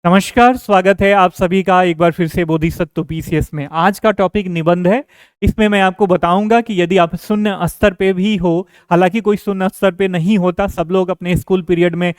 नमस्कार, स्वागत है आप सभी का एक बार फिर से बोधिसत्व पीसीएस में। आज का टॉपिक निबंध है। इसमें मैं आपको बताऊंगा कि यदि आप शून्य स्तर पे भी हो, हालांकि कोई शून्य स्तर पे नहीं होता, सब लोग अपने स्कूल पीरियड में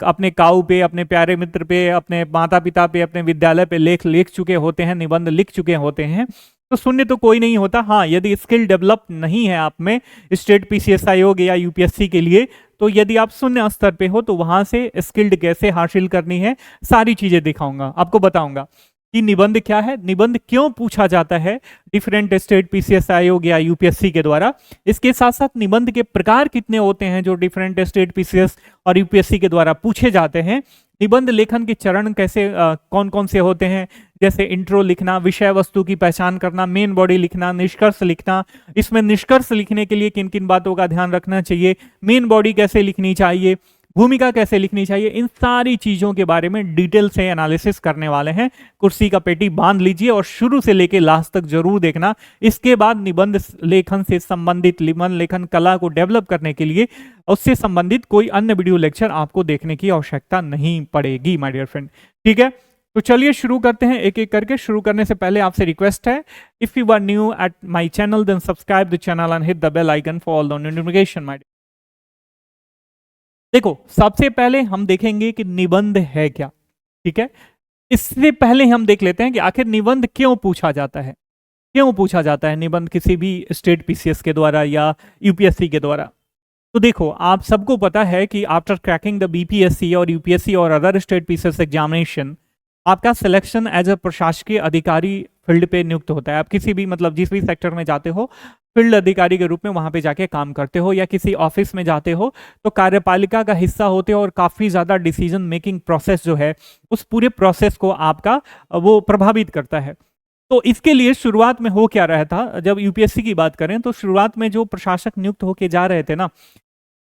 अपने काऊ पे, अपने प्यारे मित्र पे, अपने माता पिता पे, अपने विद्यालय पे लेख लिख चुके होते हैं, निबंध लिख चुके होते हैं। तो शून्य तो कोई नहीं होता। हाँ, यदि स्किल डेवलप नहीं है आप में स्टेट पीसीएस आयोग या यूपीएससी के लिए, तो यदि आप शून्य स्तर पे हो तो वहां से स्किल्ड कैसे हासिल करनी है, सारी चीजें दिखाऊंगा, आपको बताऊंगा कि निबंध क्या है, निबंध क्यों पूछा जाता है डिफरेंट स्टेट पीसीएस आयोग या यूपीएससी के द्वारा। इसके साथ साथ निबंध के प्रकार कितने होते हैं जो डिफरेंट स्टेट पीसीएस और यूपीएससी के द्वारा पूछे जाते हैं। निबंध लेखन के चरण कैसे कौन कौन से होते हैं, जैसे इंट्रो लिखना, विषय वस्तु की पहचान करना, मेन बॉडी लिखना, निष्कर्ष लिखना। इसमें निष्कर्ष लिखने के लिए किन किन बातों का ध्यान रखना चाहिए, मेन बॉडी कैसे लिखनी चाहिए, भूमिका कैसे लिखनी चाहिए, इन सारी चीजों के बारे में डिटेल से एनालिसिस करने वाले हैं। कुर्सी का पेटी बांध लीजिए और शुरू से लेके लास्ट तक जरूर देखना। इसके बाद निबंध लेखन से संबंधित, निबंध लेखन कला को डेवलप करने के लिए उससे संबंधित कोई अन्य वीडियो लेक्चर आपको देखने की आवश्यकता नहीं पड़ेगी माय डियर फ्रेंड। ठीक है, तो चलिए शुरू करते हैं एक एक करके। शुरू करने से पहले आपसे रिक्वेस्ट है, if you are new at my channel then subscribe the channel and hit the bell icon for all the notification my. देखो, सबसे पहले हम देखेंगे कि निबंध है क्या। ठीक है, इससे पहले हम देख लेते हैं कि आखिर निबंध क्यों पूछा जाता है। क्यों पूछा जाता है निबंध किसी भी स्टेट पीसीएस के द्वारा या यूपीएससी के द्वारा। तो देखो, आप सबको पता है कि आफ्टर क्रैकिंग द बीपीएससी और यूपीएससी और अदर स्टेट पीसीएस एग्जामिनेशन, आपका सिलेक्शन एज अ प्रशासकीय अधिकारी फील्ड पे नियुक्त होता है। आप किसी भी मतलब जिस भी सेक्टर में जाते हो, फील्ड अधिकारी के रूप में वहां पे जाके काम करते हो, या किसी ऑफिस में जाते हो तो कार्यपालिका का हिस्सा होते हो और काफी ज्यादा डिसीजन मेकिंग प्रोसेस जो है उस पूरे प्रोसेस को आपका वो प्रभावित करता है। तो इसके लिए शुरुआत में हो क्या रहा था, जब यूपीएससी की बात करें तो शुरुआत में जो प्रशासक नियुक्त होके जा रहे थे ना,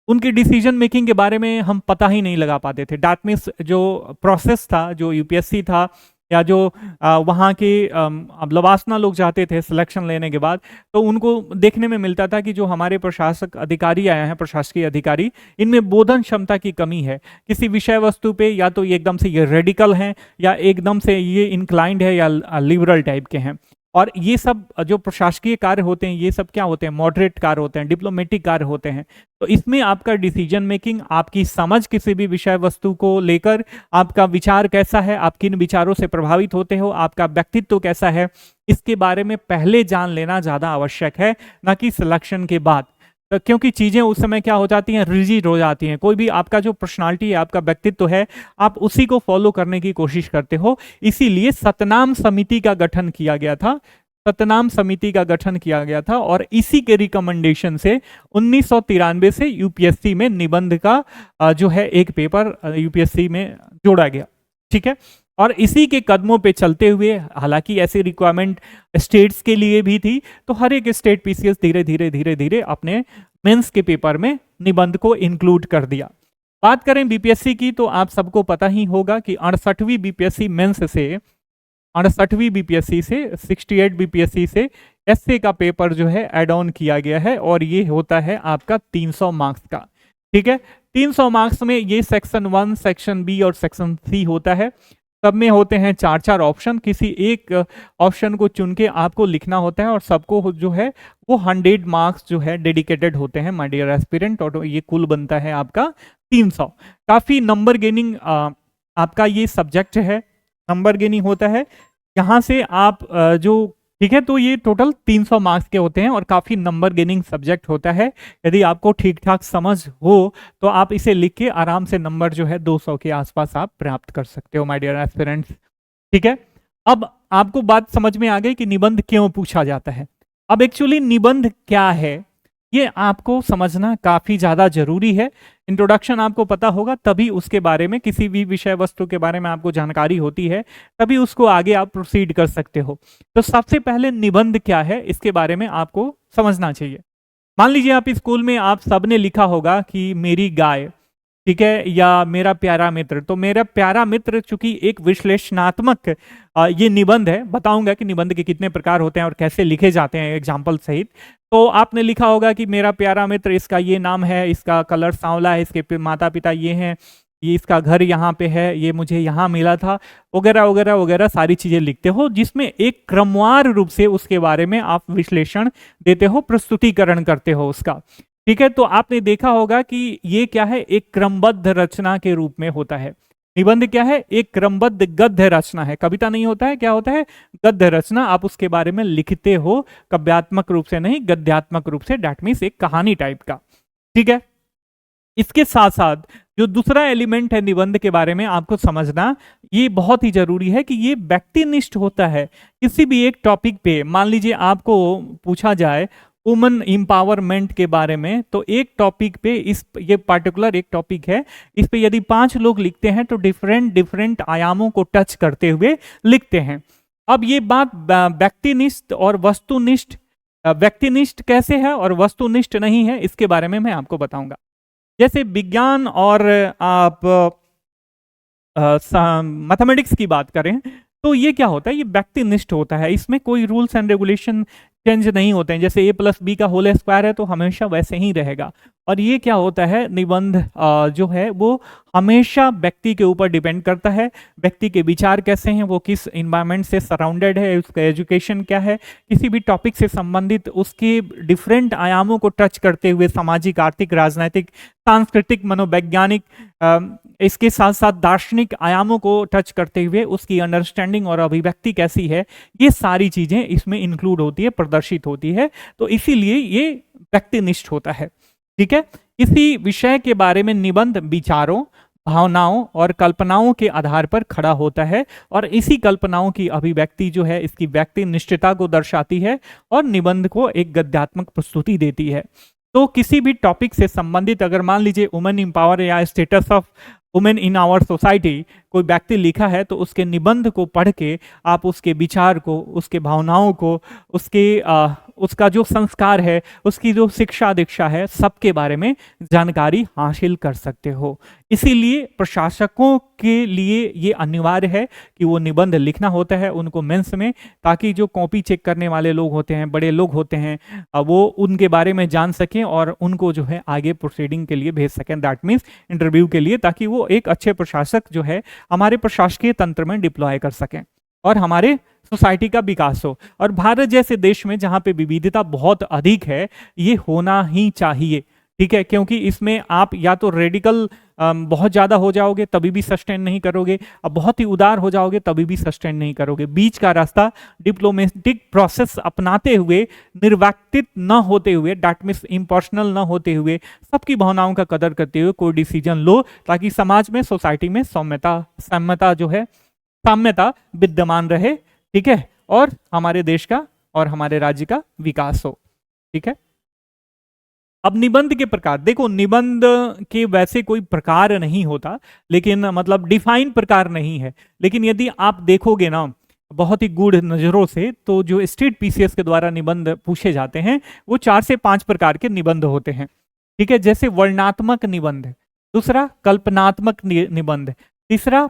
उनकी डिसीजन मेकिंग के बारे में हम पता ही नहीं लगा पाते थे। दैट मीन्स जो प्रोसेस था, जो यूपीएससी था या जो वहाँ के अब लवासना लोग जाते थे सिलेक्शन लेने के बाद, तो उनको देखने में मिलता था कि जो हमारे प्रशासक अधिकारी आए हैं, प्रशासकीय अधिकारी, इनमें बोधन क्षमता की कमी है। किसी विषय वस्तु पे या तो ये एकदम से ये रेडिकल हैं, या एकदम से ये इंक्लाइंड है, या लिबरल टाइप के हैं। और ये सब जो प्रशासकीय कार्य होते हैं, ये सब क्या होते हैं, मॉडरेट कार्य होते हैं, डिप्लोमेटिक कार्य होते हैं। तो इसमें आपका डिसीजन मेकिंग, आपकी समझ किसी भी विषय वस्तु को लेकर, आपका विचार कैसा है, आप किन विचारों से प्रभावित होते हो, आपका व्यक्तित्व कैसा है, इसके बारे में पहले जान लेना ज्यादा आवश्यक है, ना कि सिलेक्शन के बाद। क्योंकि चीजें उस समय क्या हो जाती हैं, रिजिड हो जाती हैं। कोई भी आपका जो पर्सनालिटी है, आपका व्यक्तित्व है, आप उसी को फॉलो करने की कोशिश करते हो। इसीलिए सतनाम समिति का गठन किया गया था। सतनाम समिति का गठन किया गया था और इसी के रिकमेंडेशन से 1993 से यूपीएससी में निबंध का जो है एक पेपर यूपीएससी में जोड़ा गया। ठीक है, और इसी के कदमों पे चलते हुए, हालांकि ऐसी रिक्वायरमेंट स्टेट्स के लिए भी थी, तो हर एक स्टेट पीसीएस धीरे धीरे धीरे धीरे अपने मेंस के पेपर में निबंध को इंक्लूड कर दिया। बात करें बीपीएससी की, तो आप सबको पता ही होगा कि 68वीं बीपीएससी मेंस से 68वीं बीपीएससी से 68 बीपीएससी से एसए का पेपर जो है ऐड ऑन किया गया है, और ये होता है आपका 300 मार्क्स का। ठीक है, 300 मार्क्स में ये सेक्शन 1, सेक्शन बी और सेक्शन सी होता है। सब में होते हैं 4-4 ऑप्शन। किसी एक ऑप्शन को चुन के आपको लिखना होता है, और सबको जो है वो 100 मार्क्स जो है डेडिकेटेड होते हैं माय डियर एस्पिरेंट, और ये कुल बनता है आपका 300। काफी नंबर गेनिंग आपका ये सब्जेक्ट है, नंबर गेनिंग होता है यहाँ से आप जो, ठीक है, तो ये टोटल 300 मार्क्स के होते हैं और काफी नंबर गेनिंग सब्जेक्ट होता है। यदि आपको ठीक ठाक समझ हो तो आप इसे लिख के आराम से नंबर जो है 200 के आसपास आप प्राप्त कर सकते हो माय डियर एस्पिरेंट्स। ठीक है, अब आपको बात समझ में आ गई कि निबंध क्यों पूछा जाता है। अब एक्चुअली निबंध क्या है, ये आपको समझना काफी ज्यादा जरूरी है। इंट्रोडक्शन आपको पता होगा, तभी उसके बारे में, किसी भी विषय वस्तु के बारे में आपको जानकारी होती है, तभी उसको आगे आप प्रोसीड कर सकते हो। तो सबसे पहले निबंध क्या है, इसके बारे में आपको समझना चाहिए। मान लीजिए आप स्कूल में आप सबने लिखा होगा कि मेरी गाय, ठीक है, या मेरा प्यारा मित्र। तो मेरा प्यारा मित्र चूंकि एक विश्लेषणात्मक ये निबंध है, बताऊंगा कि निबंध के कितने प्रकार होते हैं और कैसे लिखे जाते हैं एग्जाम्पल सहित। तो आपने लिखा होगा कि मेरा प्यारा मित्र, इसका ये नाम है, इसका कलर सांवला है, इसके माता पिता ये हैं, ये इसका घर यहाँ पे है, ये मुझे यहाँ मिला था, वगैरह वगैरह वगैरह सारी चीजें लिखते हो, जिसमें एक क्रमवार रूप से उसके बारे में आप विश्लेषण देते हो, प्रस्तुतिकरण करते हो उसका। ठीक है, तो आपने देखा होगा कि ये क्या है, एक क्रमबद्ध रचना के रूप में होता है। निबंध क्या है, एक क्रमबद्ध गद्य रचना है, कविता नहीं होता है, क्या होता है, गद्य रचना। आप उसके बारे में लिखते हो, काव्यात्मक रूप से नहीं, गद्यात्मक रूप से, डेट मीन्स एक कहानी टाइप का। ठीक है, इसके साथ साथ जो दूसरा एलिमेंट है निबंध के बारे में आपको समझना ये बहुत ही जरूरी है कि ये व्यक्तिनिष्ठ होता है। किसी भी एक टॉपिक पे मान लीजिए आपको पूछा जाए वुमन एम्पावरमेंट के बारे में, तो एक टॉपिक पे ये पार्टिकुलर एक टॉपिक है, इस पे यदि 5 लोग लिखते हैं तो डिफरेंट डिफरेंट आयामों को टच करते हुए लिखते हैं। अब ये बात व्यक्तिनिष्ठ और वस्तुनिष्ठ, व्यक्तिनिष्ठ कैसे है और वस्तुनिष्ठ नहीं है, इसके बारे में मैं आपको बताऊंगा। जैसे विज्ञान और आप मैथमेटिक्स की बात करें तो ये क्या होता है, ये व्यक्तिनिष्ठ होता है, इसमें कोई रूल्स एंड रेगुलेशन चेंज नहीं होते हैं। जैसे a+b का होल स्क्वायर है तो हमेशा वैसे ही रहेगा। और ये क्या होता है, निबंध जो है वो हमेशा व्यक्ति के ऊपर डिपेंड करता है, व्यक्ति के विचार कैसे हैं, वो किस इन्वायरमेंट से सराउंडेड है, उसका एजुकेशन क्या है, किसी भी टॉपिक से संबंधित उसके डिफरेंट आयामों को टच करते हुए, सामाजिक, आर्थिक, राजनीतिक, सांस्कृतिक, मनोवैज्ञानिक, इसके साथ साथ दार्शनिक आयामों को टच करते हुए उसकी अंडरस्टैंडिंग और अभिव्यक्ति कैसी है, ये सारी चीजें इसमें इंक्लूड होती है, प्रदर्शित होती है। तो इसीलिए ये व्यक्तिनिष्ठ होता है। ठीक है, इसी विषय के बारे में निबंध विचारों, भावनाओं और कल्पनाओं के आधार पर खड़ा होता है, और इसी कल्पनाओं की अभिव्यक्ति जो है इसकी व्यक्तिनिष्ठता को दर्शाती है और निबंध को एक गद्यात्मक प्रस्तुति देती है। तो किसी भी टॉपिक से संबंधित अगर मान लीजिए वुमेन एम्पावर या status of women in our society कोई व्यक्ति लिखा है, तो उसके निबंध को पढ़ के आप उसके विचार को, उसके भावनाओं को, उसका जो संस्कार है, उसकी जो शिक्षा दीक्षा है, सबके बारे में जानकारी हासिल कर सकते हो। इसीलिए प्रशासकों के लिए ये अनिवार्य है कि वो निबंध लिखना होता है उनको मेंस में, ताकि जो कॉपी चेक करने वाले लोग होते हैं, बड़े लोग होते हैं, वो उनके बारे में जान सकें और उनको जो है आगे प्रोसीडिंग के लिए भेज सकें, दैट मीन्स इंटरव्यू के लिए, ताकि वो एक अच्छे प्रशासक जो है हमारे प्रशासकीय तंत्र में डिप्लॉय कर सकें और हमारे सोसाइटी का विकास हो। और भारत जैसे देश में जहां पे विविधता बहुत अधिक है, ये होना ही चाहिए। ठीक है, क्योंकि इसमें आप या तो रेडिकल बहुत ज़्यादा हो जाओगे तभी भी सस्टेन नहीं करोगे, अब बहुत ही उदार हो जाओगे तभी भी सस्टेन नहीं करोगे। बीच का रास्ता डिप्लोमेटिक प्रोसेस अपनाते हुए, निर्व्यक्तित न होते हुए, डैट मीन्स इम्पर्सनल न होते हुए, सबकी भावनाओं का कदर करते हुए कोई डिसीजन लो, ताकि समाज में, सोसाइटी में साम्यता जो है, साम्यता विद्यमान रहे। ठीक है, और हमारे देश का और हमारे राज्य का विकास हो। ठीक है, अब निबंध के प्रकार देखो, निबंध के वैसे कोई प्रकार नहीं होता, लेकिन मतलब डिफाइन प्रकार नहीं है, लेकिन यदि आप देखोगे ना बहुत ही गूढ़ नजरों से, तो जो स्टेट पीसीएस के द्वारा निबंध पूछे जाते हैं वो 4 से 5 प्रकार के निबंध होते हैं। ठीक है, जैसे वर्णनात्मक निबंध, दूसरा कल्पनात्मक निबंध, तीसरा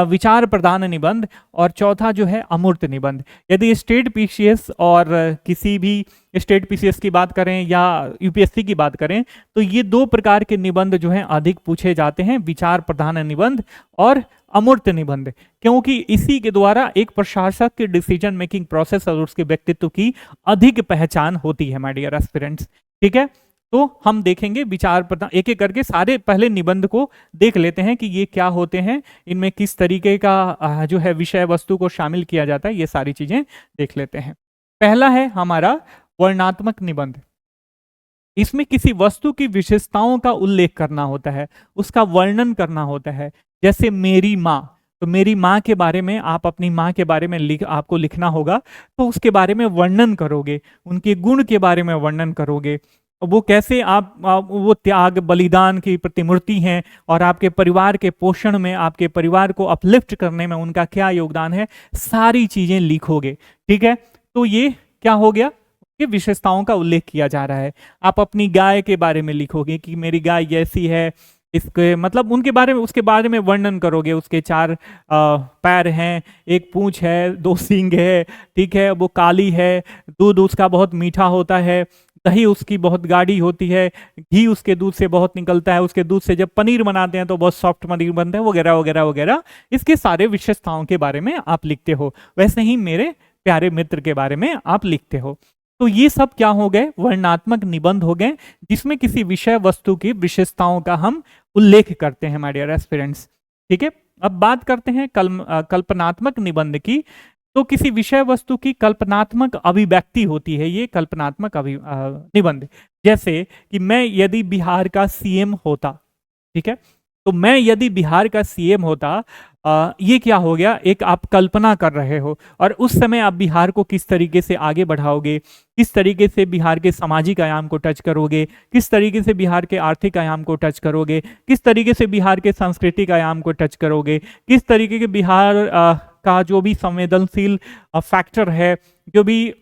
विचार प्रधान निबंध, और चौथा जो है अमूर्त निबंध। यदि स्टेट पीसीएस और किसी भी स्टेट पीसीएस की बात करें या यूपीएससी की बात करें, तो ये 2 प्रकार के निबंध जो हैं अधिक पूछे जाते हैं, विचार प्रधान निबंध और अमूर्त निबंध, क्योंकि इसी के द्वारा एक प्रशासक के डिसीजन मेकिंग प्रोसेस और उसके व्यक्तित्व की अधिक पहचान होती है, माय डियर एस्पिरेंट्स। ठीक है, तो हम देखेंगे विचार प्रधान, एक एक करके सारे पहले निबंध को देख लेते हैं कि ये क्या होते हैं, इनमें किस तरीके का जो है विषय वस्तु को शामिल किया जाता है, ये सारी चीजें देख लेते हैं। पहला है हमारा वर्णनात्मक निबंध। इसमें किसी वस्तु की विशेषताओं का उल्लेख करना होता है, उसका वर्णन करना होता है। जैसे मेरी माँ, तो मेरी माँ के बारे में, आप अपनी माँ के बारे में आपको लिखना होगा, तो उसके बारे में वर्णन करोगे, उनके गुण के बारे में वर्णन करोगे, वो कैसे आप वो त्याग बलिदान की प्रतिमूर्ति हैं, और आपके परिवार के पोषण में, आपके परिवार को अपलिफ्ट करने में उनका क्या योगदान है, सारी चीजें लिखोगे। ठीक है, तो ये क्या हो गया, कि विशेषताओं का उल्लेख किया जा रहा है। आप अपनी गाय के बारे में लिखोगे कि मेरी गाय जैसी है, इसके मतलब उनके बारे में, उसके बारे में वर्णन करोगे, उसके 4 पैर हैं, 1 पूंछ है, 2 सींग है, ठीक है, वो काली है, दूध उसका बहुत मीठा होता है, दही उसकी बहुत गाढ़ी होती है, घी उसके दूध से बहुत निकलता है, उसके दूध से जब पनीर बनाते हैं तो बहुत सॉफ्ट पनीर बनता है, वगैरह वगैरह वगैरह। इसके सारे विशेषताओं के बारे में आप लिखते हो। वैसे ही मेरे प्यारे मित्र के बारे में आप लिखते हो। तो ये सब क्या हो गए, वर्णनात्मक निबंध हो गए, जिसमें किसी विषय वस्तु की विशेषताओं का हम उल्लेख करते हैं माय डियर एस्पिरेंट्स। ठीक है, अब बात करते हैं कल्पनात्मक निबंध की। तो किसी विषय वस्तु की कल्पनात्मक अभिव्यक्ति होती है ये कल्पनात्मक निबंध। जैसे कि मैं यदि बिहार का सीएम होता, ठीक है, तो मैं यदि बिहार का सीएम होता, ये क्या हो गया, एक आप कल्पना कर रहे हो, और उस समय आप बिहार को किस तरीके से आगे बढ़ाओगे, किस तरीके से बिहार के सामाजिक आयाम को टच करोगे, किस तरीके से बिहार के आर्थिक आयाम को टच करोगे, किस तरीके से बिहार के सांस्कृतिक आयाम को टच करोगे, किस तरीके के बिहार का जो भी संवेदनशील फैक्टर है, जो भी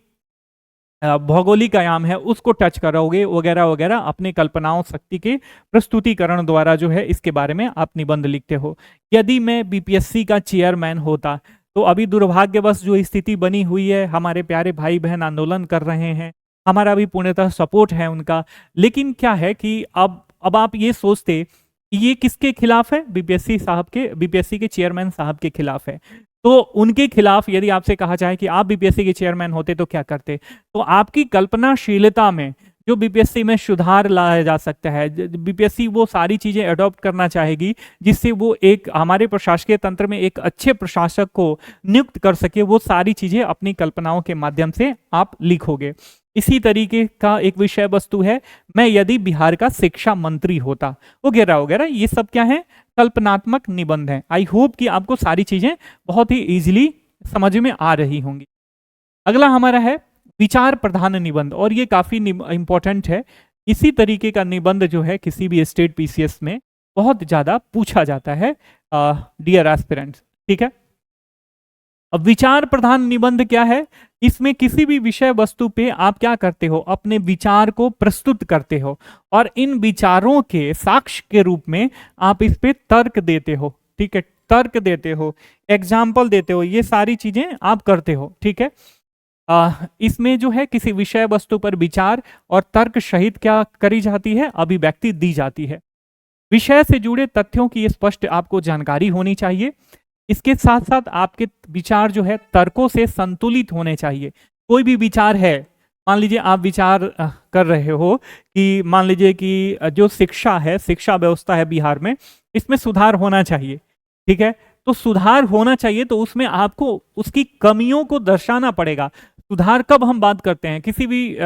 भौगोलिक आयाम है, उसको टच करोगे, वगैरह वगैरह। अपने कल्पनाओं शक्ति के प्रस्तुतिकरण द्वारा जो है इसके बारे में आप निबंध लिखते हो। यदि मैं बीपीएससी का चेयरमैन होता, तो अभी दुर्भाग्यवश जो स्थिति बनी हुई है, हमारे प्यारे भाई बहन आंदोलन कर रहे हैं, हमारा भी पूर्णतः सपोर्ट है उनका, लेकिन क्या है कि अब आप ये सोचते ये किसके खिलाफ है, बीपीएससी के चेयरमैन साहब के खिलाफ है। तो उनके खिलाफ यदि आपसे कहा जाए कि आप बीपीएससी के चेयरमैन होते तो क्या करते, तो आपकी कल्पनाशीलता में जो बीपीएससी में सुधार लाया जा सकता है, बीपीएससी वो सारी चीजें अडॉप्ट करना चाहेगी जिससे वो एक हमारे प्रशासकीय तंत्र में एक अच्छे प्रशासक को नियुक्त कर सके, वो सारी चीजें अपनी कल्पनाओं के माध्यम से आप लिखोगे। इसी तरीके का एक विषय वस्तु है, मैं यदि बिहार का शिक्षा मंत्री होता, वगैरह वगैरह। ये सब क्या है, कल्पनात्मक निबंध है। आई होप कि आपको सारी चीजें बहुत ही इजीली समझ में आ रही होंगी। अगला हमारा है विचार प्रधान निबंध, और ये काफी इंपॉर्टेंट है। इसी तरीके का निबंध जो है किसी भी स्टेट पीसीएस में बहुत ज्यादा पूछा जाता है डियर एस्पिरेंट्स। ठीक है, अब विचार प्रधान निबंध क्या है, इसमें किसी भी विषय वस्तु पे आप क्या करते हो, अपने विचार को प्रस्तुत करते हो, और इन विचारों के साक्ष्य के रूप में आप इस पे तर्क देते हो। ठीक है, तर्क देते हो, एग्जाम्पल देते हो, ये सारी चीजें आप करते हो। ठीक है, इसमें जो है किसी विषय वस्तु पर विचार और तर्क सहित क्या करी जाती है, अभिव्यक्ति दी जाती है। विषय से जुड़े तथ्यों की स्पष्ट आपको जानकारी होनी चाहिए। इसके साथ साथ आपके विचार जो है तर्कों से संतुलित होने चाहिए। कोई भी विचार है, मान लीजिए आप विचार कर रहे हो कि मान लीजिए कि जो शिक्षा है, शिक्षा व्यवस्था है बिहार में, इसमें सुधार होना चाहिए। ठीक है, तो सुधार होना चाहिए तो उसमें आपको उसकी कमियों को दर्शाना पड़ेगा। सुधार कब हम बात करते हैं किसी भी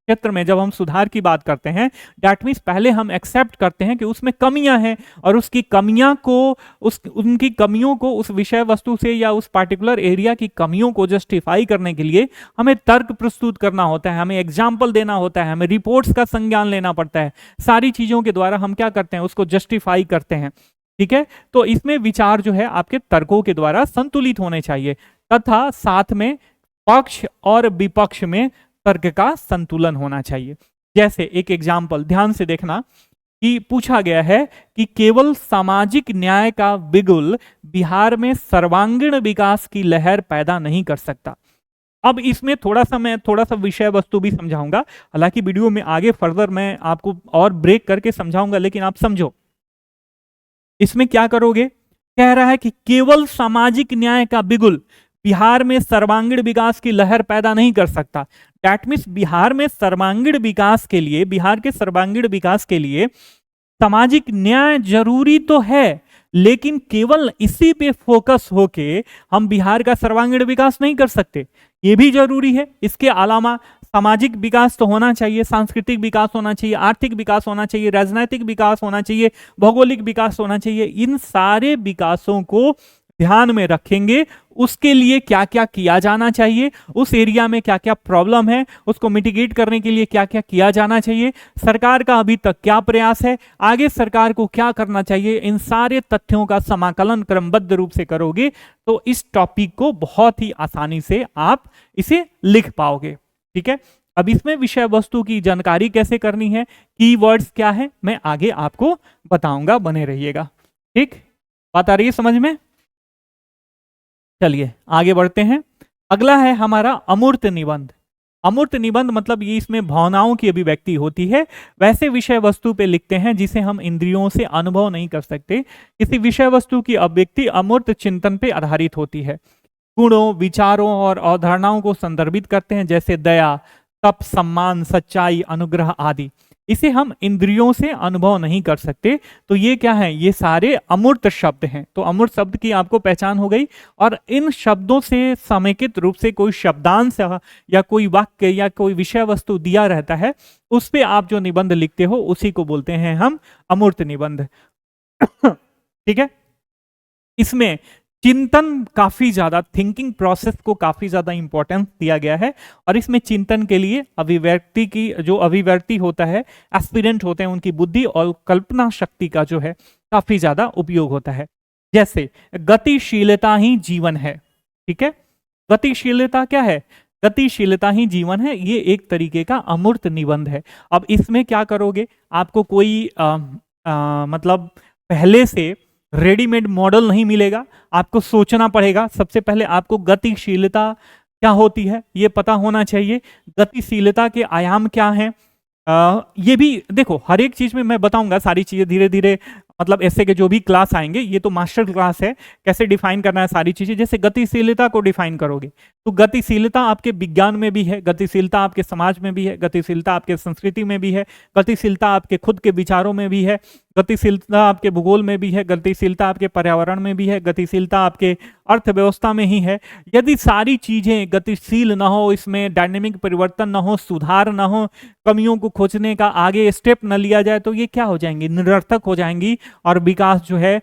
क्षेत्र में, जब हम सुधार की बात करते हैं, दैट मीन्स पहले हम एक्सेप्ट करते हैं कि उसमें कमियां हैं, और उसकी कमियां को उनकी कमियों को उस विषय वस्तु से या उस पार्टिकुलर एरिया की कमियों को जस्टिफाई करने के लिए हमें तर्क प्रस्तुत करना होता है, हमें एग्जाम्पल देना होता है, हमें रिपोर्ट्स का संज्ञान लेना पड़ता है। सारी चीजों के द्वारा हम क्या करते हैं, उसको जस्टिफाई करते हैं। ठीक है, तो इसमें विचार जो है आपके तर्कों के द्वारा संतुलित होने चाहिए, तथा साथ में पक्ष और विपक्ष में तर्क का संतुलन होना चाहिए। जैसे एक एग्जाम्पल ध्यान से देखना कि पूछा गया है कि केवल सामाजिक न्याय का बिगुल बिहार में सर्वांगीण विकास की लहर पैदा नहीं कर सकता। अब इसमें मैं थोड़ा सा विषय वस्तु भी समझाऊंगा, हालांकि वीडियो में आगे फर्दर मैं आपको और ब्रेक करके समझाऊंगा, लेकिन आप समझो इसमें क्या करोगे। कह रहा है कि केवल सामाजिक न्याय का बिगुल बिहार में सर्वांगीण विकास की लहर पैदा नहीं कर सकता। दैट मीन्स बिहार में सर्वांगीण विकास के लिए, बिहार के सर्वांगीण विकास के लिए सामाजिक न्याय जरूरी तो है, लेकिन केवल इसी पे फोकस होके हम बिहार का सर्वांगीण विकास नहीं कर सकते, ये भी जरूरी है। इसके अलावा सामाजिक विकास तो होना चाहिए, सांस्कृतिक विकास होना चाहिए, आर्थिक विकास होना चाहिए, राजनीतिक विकास होना चाहिए, भौगोलिक विकास होना चाहिए। इन सारे विकासों को ध्यान में रखेंगे, उसके लिए क्या क्या किया जाना चाहिए, उस एरिया में क्या क्या प्रॉब्लम है, उसको मिटिगेट करने के लिए क्या क्या किया जाना चाहिए, सरकार का अभी तक क्या प्रयास है, आगे सरकार को क्या करना चाहिए, इन सारे तथ्यों का समाकलन क्रमबद्ध रूप से करोगे तो इस टॉपिक को बहुत ही आसानी से आप इसे लिख पाओगे। ठीक है, अब इसमें विषय वस्तु की जानकारी कैसे करनी है, कीवर्ड्स क्या है, मैं आगे आपको बताऊंगा, बने रहिएगा। ठीक, बात आ रही है समझ में। चलिए आगे बढ़ते हैं। अगला है हमारा अमूर्त निबंध। अमूर्त निबंध मतलब ये इसमें भावनाओं की अभिव्यक्ति होती है, वैसे विषय वस्तु पे लिखते हैं जिसे हम इंद्रियों से अनुभव नहीं कर सकते। किसी विषय वस्तु की अभिव्यक्ति अमूर्त चिंतन पे आधारित होती है, गुणों, विचारों और अवधारणाओं को संदर्भित करते हैं, जैसे दया, तप, सम्मान, सच्चाई, अनुग्रह आदि। इसे हम इंद्रियों से अनुभव नहीं कर सकते। तो ये क्या है, ये सारे अमूर्त शब्द हैं। तो अमूर्त शब्द की आपको पहचान हो गई। और इन शब्दों से समेकित रूप से कोई शब्दांश या कोई वाक्य या कोई विषय वस्तु दिया रहता है, उस पे आप जो निबंध लिखते हो उसी को बोलते हैं हम अमूर्त निबंध। ठीक है, इसमें चिंतन काफी ज्यादा, थिंकिंग प्रोसेस को काफी ज्यादा इंपॉर्टेंस दिया गया है। और इसमें चिंतन के लिए अभिव्यक्ति की जो अभिव्यक्ति होता है, एस्पिरेंट होते हैं, उनकी बुद्धि और कल्पना शक्ति का जो है काफी ज्यादा उपयोग होता है। जैसे गतिशीलता ही जीवन है। ठीक है, गतिशीलता क्या है, गतिशीलता ही जीवन है, ये एक तरीके का अमूर्त निबंध है। अब इसमें क्या करोगे, आपको कोई मतलब पहले से रेडीमेड मॉडल नहीं मिलेगा, आपको सोचना पड़ेगा। सबसे पहले आपको गतिशीलता क्या होती है ये पता होना चाहिए, गतिशीलता के आयाम क्या हैं। ये भी देखो, हर एक चीज में मैं बताऊंगा सारी चीजें धीरे धीरे, मतलब ऐसे के जो भी क्लास आएंगे, ये तो मास्टर क्लास है, कैसे डिफाइन करना है सारी चीजें। जैसे गतिशीलता को डिफाइन करोगे तो गतिशीलता आपके विज्ञान में भी है, गतिशीलता आपके समाज में भी है, गतिशीलता आपके संस्कृति में भी है, गतिशीलता आपके खुद के विचारों में भी है, गतिशीलता आपके भूगोल में भी है, गतिशीलता आपके पर्यावरण में भी है, गतिशीलता आपके अर्थव्यवस्था में ही है। यदि सारी चीजें गतिशील ना हो, इसमें डायनेमिक परिवर्तन ना हो, सुधार ना हो, कमियों को खोजने का आगे स्टेप न लिया जाए, तो ये क्या हो जाएंगी, निरर्थक हो जाएंगी और विकास जो है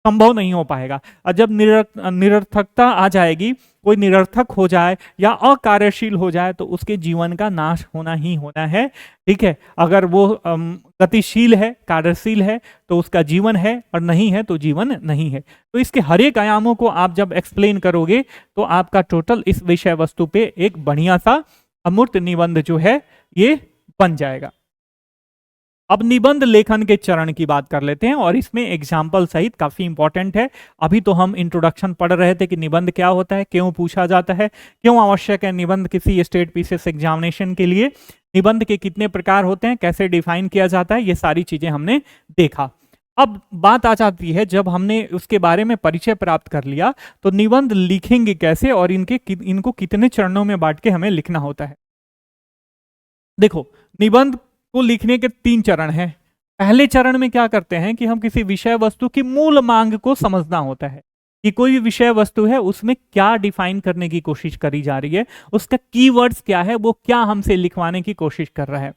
संभव नहीं हो पाएगा। और जब निरर्थकता आ जाएगी, कोई निरर्थक हो जाए या अकार्यशील हो जाए, तो उसके जीवन का नाश होना ही होना है। ठीक है, अगर वो गतिशील है, कार्यशील है, तो उसका जीवन है, और नहीं है तो जीवन नहीं है। तो इसके हर एक आयामों को आप जब एक्सप्लेन करोगे तो आपका टोटल इस विषय वस्तु पे एक बढ़िया सा अमूर्त निबंध जो है ये बन जाएगा। अब निबंध लेखन के चरण की बात कर लेते हैं, और इसमें एग्जाम्पल सहित काफी इंपॉर्टेंट है। अभी तो हम इंट्रोडक्शन पढ़ रहे थे कि निबंध क्या होता है, क्यों पूछा जाता है, क्यों आवश्यक है निबंध किसी स्टेट पीसीएस एग्जामिनेशन के लिए, निबंध के कितने प्रकार होते हैं, कैसे डिफाइन किया जाता है, ये सारी चीजें हमने देखा। अब बात आ जाती है, जब हमने उसके बारे में परिचय प्राप्त कर लिया, तो निबंध लिखेंगे कैसे और इनको कितने चरणों में बांट के हमें लिखना होता है। देखो, निबंध को लिखने के 3 चरण हैं। पहले चरण में क्या करते हैं कि हम किसी विषय वस्तु की मूल मांग को समझना होता है, कि कोई भी विषय वस्तु है उसमें क्या डिफाइन करने की कोशिश करी जा रही है, उसका कीवर्ड्स क्या है, वो क्या हमसे लिखवाने की कोशिश कर रहा है।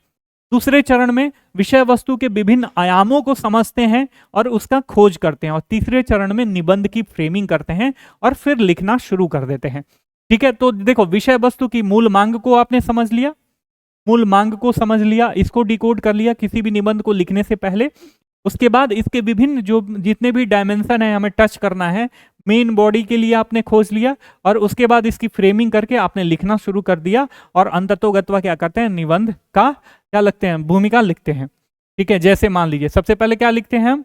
दूसरे चरण में विषय वस्तु के विभिन्न आयामों को समझते हैं और उसका खोज करते हैं। और तीसरे चरण में निबंध की फ्रेमिंग करते हैं और फिर लिखना शुरू कर देते हैं। ठीक है, तो देखो, विषय वस्तु की मूल मांग को आपने समझ लिया, मूल मांग को समझ लिया, इसको डिकोड कर लिया किसी भी निबंध को लिखने से पहले। उसके बाद इसके विभिन्न जो जितने भी डायमेंशन है हमें टच करना है, मेन बॉडी के लिए आपने खोज लिया, और उसके बाद इसकी फ्रेमिंग करके आपने लिखना शुरू कर दिया। और अंततोगत्वा क्या करते हैं, निबंध का क्या लिखते हैं, भूमिका लिखते हैं। ठीक है, जैसे मान लीजिए सबसे पहले क्या लिखते हैं हम,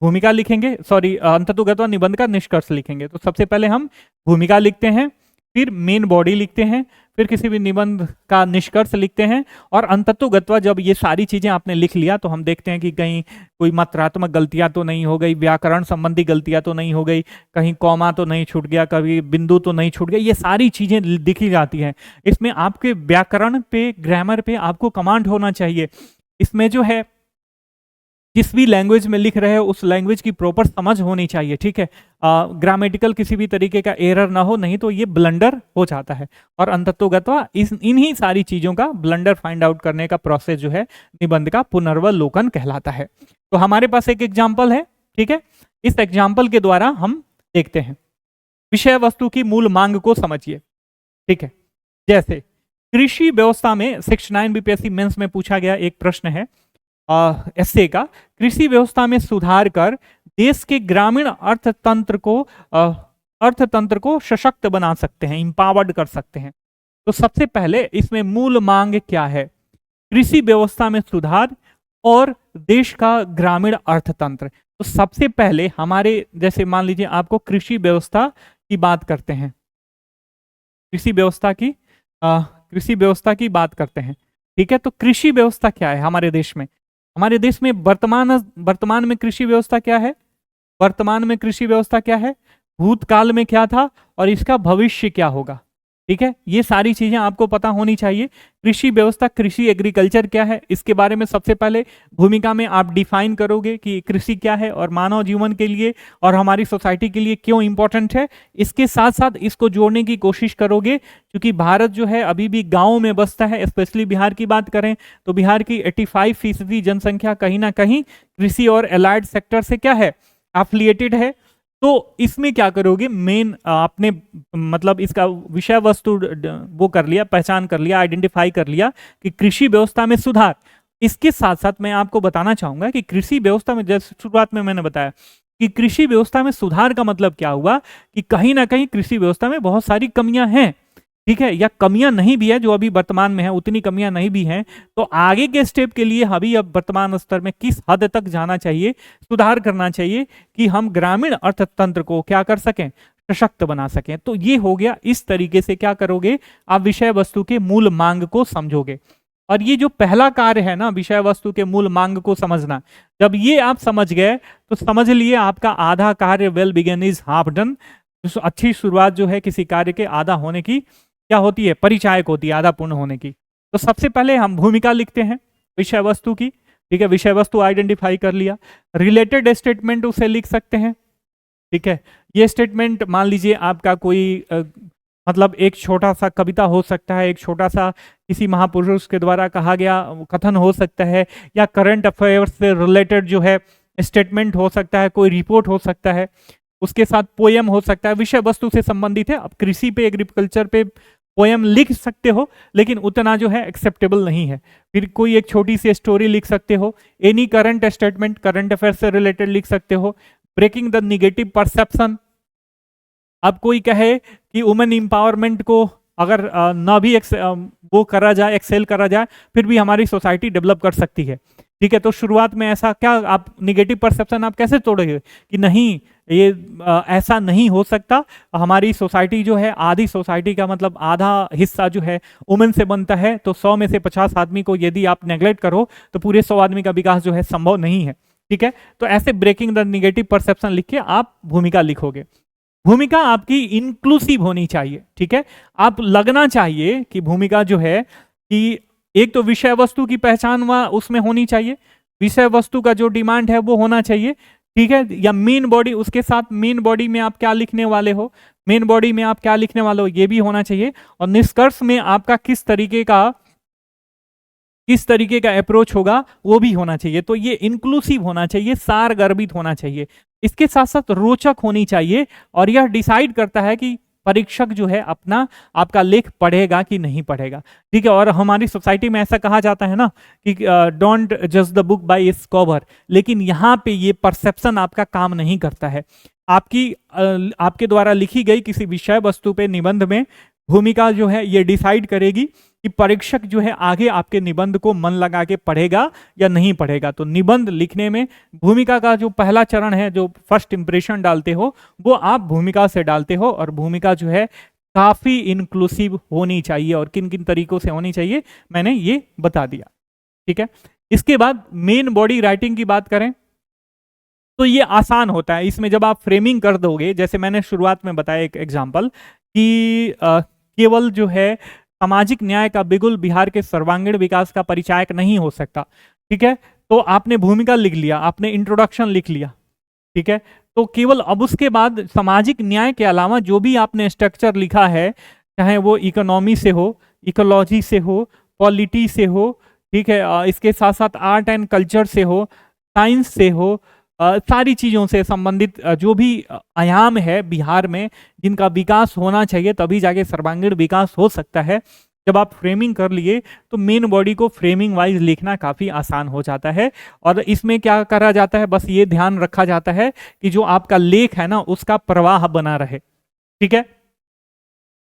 भूमिका लिखेंगे, सॉरी अंततोगत्वा निबंध का निष्कर्ष लिखेंगे। तो सबसे पहले हम भूमिका लिखते हैं, फिर मेन बॉडी लिखते हैं, फिर किसी भी निबंध का निष्कर्ष लिखते हैं, और अंततोगत्वा जब ये सारी चीजें आपने लिख लिया तो हम देखते हैं कि कहीं कोई मात्रात्मक गलतियां तो नहीं हो गई, व्याकरण संबंधी गलतियां तो नहीं हो गई, कहीं कॉमा तो नहीं छूट गया, कभी बिंदु तो नहीं छूट गया, ये सारी चीजें दिखी जाती हैं। इसमें आपके व्याकरण पे, ग्रामर पे आपको कमांड होना चाहिए। इसमें जो है जिस भी लैंग्वेज में लिख रहे हो उस लैंग्वेज की प्रॉपर समझ होनी चाहिए। ठीक है, ग्रामेटिकल किसी भी तरीके का एरर ना हो, नहीं तो ये ब्लंडर हो जाता है। और अंततोगत्वा इन्हीं सारी चीजों का ब्लंडर फाइंड आउट करने का प्रोसेस जो है निबंध का पुनर्वलोकन कहलाता है। तो हमारे पास एक एग्जाम्पल है। ठीक है, इस एग्जाम्पल के द्वारा हम देखते हैं, विषय वस्तु की मूल मांग को समझिए। ठीक है, जैसे कृषि व्यवस्था में 69 बीपीएससी मेंस में पूछा गया एक प्रश्न है एसए का, कृषि व्यवस्था में सुधार कर देश के ग्रामीण अर्थतंत्र को सशक्त बना सकते हैं, इंपावर्ड कर सकते हैं। तो सबसे पहले इसमें मूल मांग क्या है, कृषि व्यवस्था में सुधार और देश का ग्रामीण अर्थतंत्र। तो सबसे पहले हमारे, जैसे मान लीजिए आपको कृषि व्यवस्था की बात करते हैं, कृषि व्यवस्था की कृषि व्यवस्था की बात करते हैं। ठीक है, तो कृषि व्यवस्था क्या है हमारे देश में? हमारे देश में वर्तमान में कृषि व्यवस्था क्या है? वर्तमान में कृषि व्यवस्था क्या है, भूतकाल में क्या था और इसका भविष्य क्या होगा। ठीक है, ये सारी चीजें आपको पता होनी चाहिए। कृषि व्यवस्था, कृषि एग्रीकल्चर क्या है, इसके बारे में सबसे पहले भूमिका में आप डिफाइन करोगे कि कृषि क्या है और मानव जीवन के लिए और हमारी सोसाइटी के लिए क्यों इंपॉर्टेंट है। इसके साथ साथ इसको जोड़ने की कोशिश करोगे, क्योंकि भारत जो है अभी भी गाँव में बसता है। स्पेशली बिहार की बात करें तो बिहार की 85% जनसंख्या कहीं ना कहीं कृषि और एलाइड सेक्टर से क्या है, एफिलिएटेड है। तो इसमें क्या करोगे, मेन आपने मतलब इसका विषय वस्तु वो कर लिया, पहचान कर लिया, आइडेंटिफाई कर लिया कि कृषि व्यवस्था में सुधार। इसके साथ साथ मैं आपको बताना चाहूंगा कि कृषि व्यवस्था में, जैसे शुरुआत में मैंने बताया कि कृषि व्यवस्था में सुधार का मतलब क्या हुआ कि कहीं ना कहीं कृषि व्यवस्था में बहुत सारी कमियां हैं। ठीक है, या कमियां नहीं भी है, जो अभी वर्तमान में है उतनी कमियां नहीं भी हैं, तो आगे के स्टेप के लिए अभी अब वर्तमान स्तर में किस हद तक जाना चाहिए, सुधार करना चाहिए कि हम ग्रामीण अर्थतंत्र को क्या कर सकें, सशक्त बना सकें। तो ये हो गया। इस तरीके से क्या करोगे, आप विषय वस्तु के मूल मांग को समझोगे। और ये जो पहला कार्य है ना, विषय वस्तु के मूल मांग को समझना, जब ये आप समझ गए तो समझ लिए आपका आधा कार्य well begun is half done. अच्छी शुरुआत जो है किसी कार्य के आधा होने की क्या होती है, परिचायक होती है आधा पूर्ण होने की। तो सबसे पहले हम भूमिका लिखते हैं विषय वस्तु की। ठीक है, विषय वस्तु आइडेंटिफाई कर लिया। रिलेटेड स्टेटमेंट उसे लिख सकते हैं। ठीक है, ये स्टेटमेंट मान लीजिए आपका कोई मतलब एक छोटा सा कविता हो सकता है, एक छोटा सा किसी महापुरुष के द्वारा कहा गया कथन हो सकता है, या करंट अफेयर्स से रिलेटेड जो है स्टेटमेंट हो सकता है, कोई रिपोर्ट हो सकता है, उसके साथ पोयम हो सकता है, विषय वस्तु से संबंधित है। अब कृषि पे, एग्रीकल्चर पे पोयम लिख सकते हो, लेकिन उतना जो है एक्सेप्टेबल नहीं है। फिर कोई एक छोटी सी स्टोरी लिख सकते हो। Any current statement, current affair से रिलेटेड लिख सकते हो। Breaking the negative perception. अब कोई कहे कि वुमेन एम्पावरमेंट को अगर ना भी वो करा जाए, एक्सेल करा जाए, फिर भी हमारी सोसाइटी डेवलप कर सकती है। ठीक है, तो शुरुआत में ऐसा क्या, आप निगेटिव परसेप्शन आप कैसे तोड़ोगे कि नहीं ये ऐसा नहीं हो सकता, हमारी सोसाइटी जो है, आधी सोसाइटी का मतलब आधा हिस्सा जो है वुमेन से बनता है, तो 100 में से 50 आदमी को यदि आप नेग्लेक्ट करो तो पूरे 100 आदमी का विकास जो है संभव नहीं है। ठीक है, तो ऐसे ब्रेकिंग द निगेटिव परसेप्शन लिख के आप भूमिका लिखोगे। भूमिका आपकी इंक्लूसिव होनी चाहिए। ठीक है, आप लगना चाहिए कि भूमिका जो है कि एक तो विषय वस्तु की पहचान वहां उसमें होनी चाहिए, विषय वस्तु का जो डिमांड है वो होना चाहिए। ठीक है, या मेन बॉडी, उसके साथ मेन बॉडी में आप क्या लिखने वाले हो, मेन बॉडी में आप क्या लिखने वाले हो ये भी होना चाहिए। और निष्कर्ष में आपका किस तरीके का अप्रोच होगा वो भी होना चाहिए। तो ये इंक्लूसिव होना चाहिए, सारगर्भित होना चाहिए, इसके साथ साथ रोचक होनी चाहिए। और यह डिसाइड करता है कि परीक्षक जो है अपना आपका लेख पढ़ेगा कि नहीं पढ़ेगा। ठीक है, और हमारी सोसाइटी में ऐसा कहा जाता है ना कि डोंट जज the book by its cover, लेकिन यहाँ पे ये परसेप्शन आपका काम नहीं करता है। आपके द्वारा लिखी गई किसी विषय वस्तु पे निबंध में भूमिका जो है ये डिसाइड करेगी कि परीक्षक जो है आगे आपके निबंध को मन लगा के पढ़ेगा या नहीं पढ़ेगा। तो निबंध लिखने में भूमिका का जो पहला चरण है, जो फर्स्ट इंप्रेशन डालते हो, वो आप भूमिका से डालते हो। और भूमिका जो है काफी इंक्लूसिव होनी चाहिए, और किन किन तरीकों से होनी चाहिए मैंने ये बता दिया। ठीक है, इसके बाद मेन बॉडी राइटिंग की बात करें तो ये आसान होता है। इसमें जब आप फ्रेमिंग कर दोगे, जैसे मैंने शुरुआत में बताया एक एग्जाम्पल कि केवल जो है सामाजिक न्याय का बिगुल बिहार के सर्वांगीण विकास का परिचायक नहीं हो सकता। ठीक है, तो आपने भूमिका लिख लिया, आपने इंट्रोडक्शन लिख लिया। ठीक है, तो केवल अब उसके बाद सामाजिक न्याय के अलावा जो भी आपने स्ट्रक्चर लिखा है, चाहे वो इकोनॉमी से हो, इकोलॉजी से हो, पॉलिटी से हो, ठीक है, इसके साथ साथ आर्ट एंड कल्चर से हो, साइंस से हो, सारी चीज़ों से संबंधित जो भी आयाम है बिहार में जिनका विकास होना चाहिए, तभी जाके सर्वांगीण विकास हो सकता है। जब आप फ्रेमिंग कर लिए तो मेन बॉडी को फ्रेमिंग वाइज लिखना काफ़ी आसान हो जाता है। और इसमें क्या करा जाता है, बस ये ध्यान रखा जाता है कि जो आपका लेख है ना उसका प्रवाह बना रहे। ठीक है,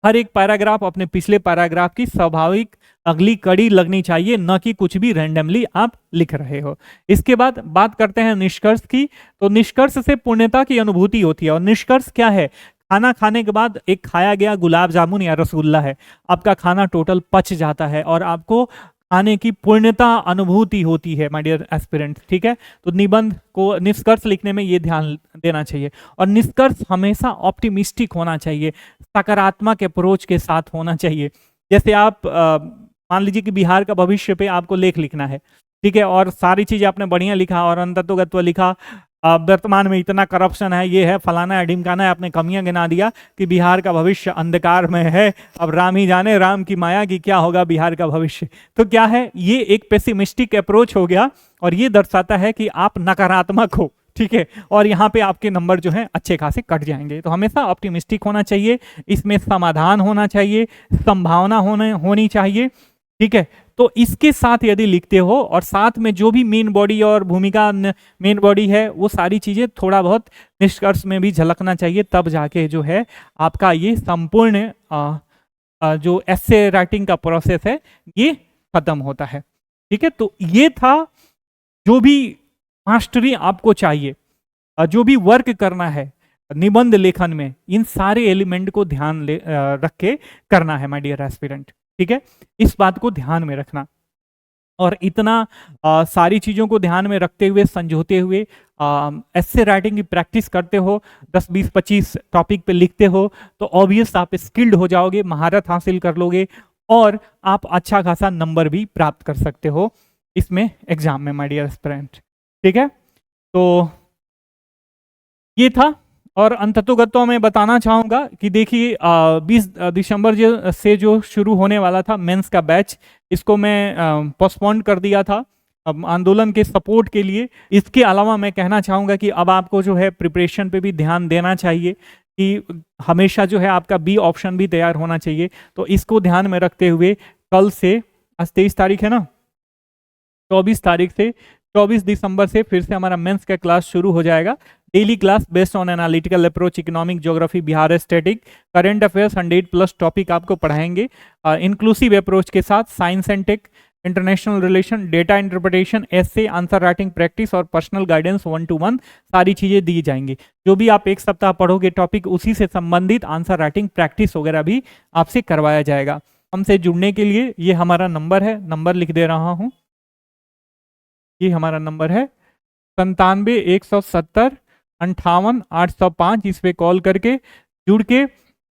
हर एक पैराग्राफ अपने पिछले पैराग्राफ की स्वाभाविक अगली कड़ी लगनी चाहिए, न कि कुछ भी रैंडमली आप लिख रहे हो। इसके बाद बात करते हैं निष्कर्ष की। तो निष्कर्ष से पूर्णता की अनुभूति होती है। और निष्कर्ष क्या है, खाना खाने के बाद एक खाया गया गुलाब जामुन या रसगुल्ला है, आपका खाना टोटल पच जाता है और आपको खाने की पूर्णता अनुभूति होती है माय डियर एस्पिरेंट। ठीक है, तो निबंध को निष्कर्ष लिखने में ये ध्यान देना चाहिए, और निष्कर्ष हमेशा ऑप्टिमिस्टिक होना चाहिए, सकारात्मक अप्रोच के साथ होना चाहिए। जैसे आप मान लीजिए कि बिहार का भविष्य पे आपको लेख लिखना है, ठीक है, और सारी चीजें आपने बढ़िया लिखा और अंतत्वगत्व लिखा, वर्तमान में इतना करप्शन है, ये है, फलाना है, ढिमकाना है, आपने कमियां गिना दिया कि बिहार का भविष्य अंधकार में है, अब राम ही जाने राम की माया की क्या होगा बिहार का भविष्य। तो क्या है, ये एक पेसिमिस्टिक अप्रोच हो गया और ये दर्शाता है कि आप नकारात्मक हो। ठीक है, और यहाँ पे आपके नंबर जो है अच्छे खासे कट जाएंगे। तो हमेशा ऑप्टिमिस्टिक होना चाहिए, इसमें समाधान होना चाहिए, संभावना होनी चाहिए। ठीक है, तो इसके साथ यदि लिखते हो और साथ में जो भी मेन बॉडी और भूमिका मेन बॉडी है वो सारी चीजें थोड़ा बहुत निष्कर्ष में भी झलकना चाहिए, तब जाके जो है आपका ये संपूर्ण जो एसे राइटिंग का प्रोसेस है ये खत्म होता है। ठीक है, तो ये था जो भी मास्टरी आपको चाहिए, जो भी वर्क करना है निबंध लेखन में, इन सारे एलिमेंट को ध्यान रख के करना है माय डियर एस्पिरेंट। ठीक है, इस बात को ध्यान में रखना, और इतना सारी चीज़ों को ध्यान में रखते हुए, समझोते हुए एस्से राइटिंग की प्रैक्टिस करते हो, 10 20 25 टॉपिक पे लिखते हो, तो ऑब्वियस आप स्किल्ड हो जाओगे, महारत हासिल कर लोगे और आप अच्छा खासा नंबर भी प्राप्त कर सकते हो इसमें एग्जाम में माय डियर एस्पिरेंट। ठीक है, तो ये था। और अंततोगत्वा मैं बताना चाहूँगा कि देखिए 20 दिसंबर से जो शुरू होने वाला था मेंस का बैच, इसको मैं पोस्टपोन कर दिया था आंदोलन के सपोर्ट के लिए। इसके अलावा मैं कहना चाहूँगा कि अब आपको जो है प्रिपरेशन पे भी ध्यान देना चाहिए कि हमेशा जो है आपका बी ऑप्शन भी तैयार होना चाहिए। तो इसको ध्यान में रखते हुए कल से, आज 23 तारीख है ना, 24 तारीख से 24 दिसंबर से फिर से हमारा मेंस का क्लास शुरू हो जाएगा। Daily class based on analytical approach, economic, geography, Bihar static, current affairs, 100+ topic आपको पढ़ाएंगे इंक्लूसिव अप्रोच के साथ। Science and tech, international relation, data interpretation, essay, answer writing practice और पर्सनल गाइडेंस 1 to 1 सारी चीजें दी जाएंगी। जो भी आप एक सप्ताह पढ़ोगे टॉपिक, उसी से संबंधित आंसर राइटिंग प्रैक्टिस वगैरह भी आपसे करवाया जाएगा। हमसे जुड़ने के लिए ये हमारा नंबर है, नंबर लिख दे रहा हूँ, ये हमारा नंबर है 97 170 58 805। इस पे कॉल करके जुड़ के,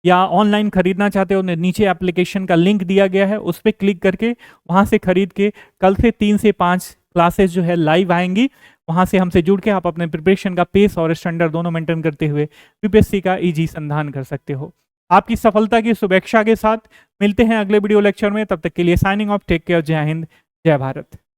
या ऑनलाइन खरीदना चाहते हो नीचे एप्लीकेशन का लिंक दिया गया है, उस पर क्लिक करके वहां से खरीद के कल से 3 से 5 क्लासेस जो है लाइव आएंगी, वहां से हमसे जुड़ के आप अपने प्रिपरेशन का पेस और स्टैंडर्ड दोनों मेंटेन करते हुए यूपीएससी का इजी संधान कर सकते हो। आपकी सफलता की शुभेच्छा के साथ मिलते हैं अगले वीडियो लेक्चर में। तब तक के लिए साइनिंग ऑफ, टेक केयर, जय हिंद, जय भारत।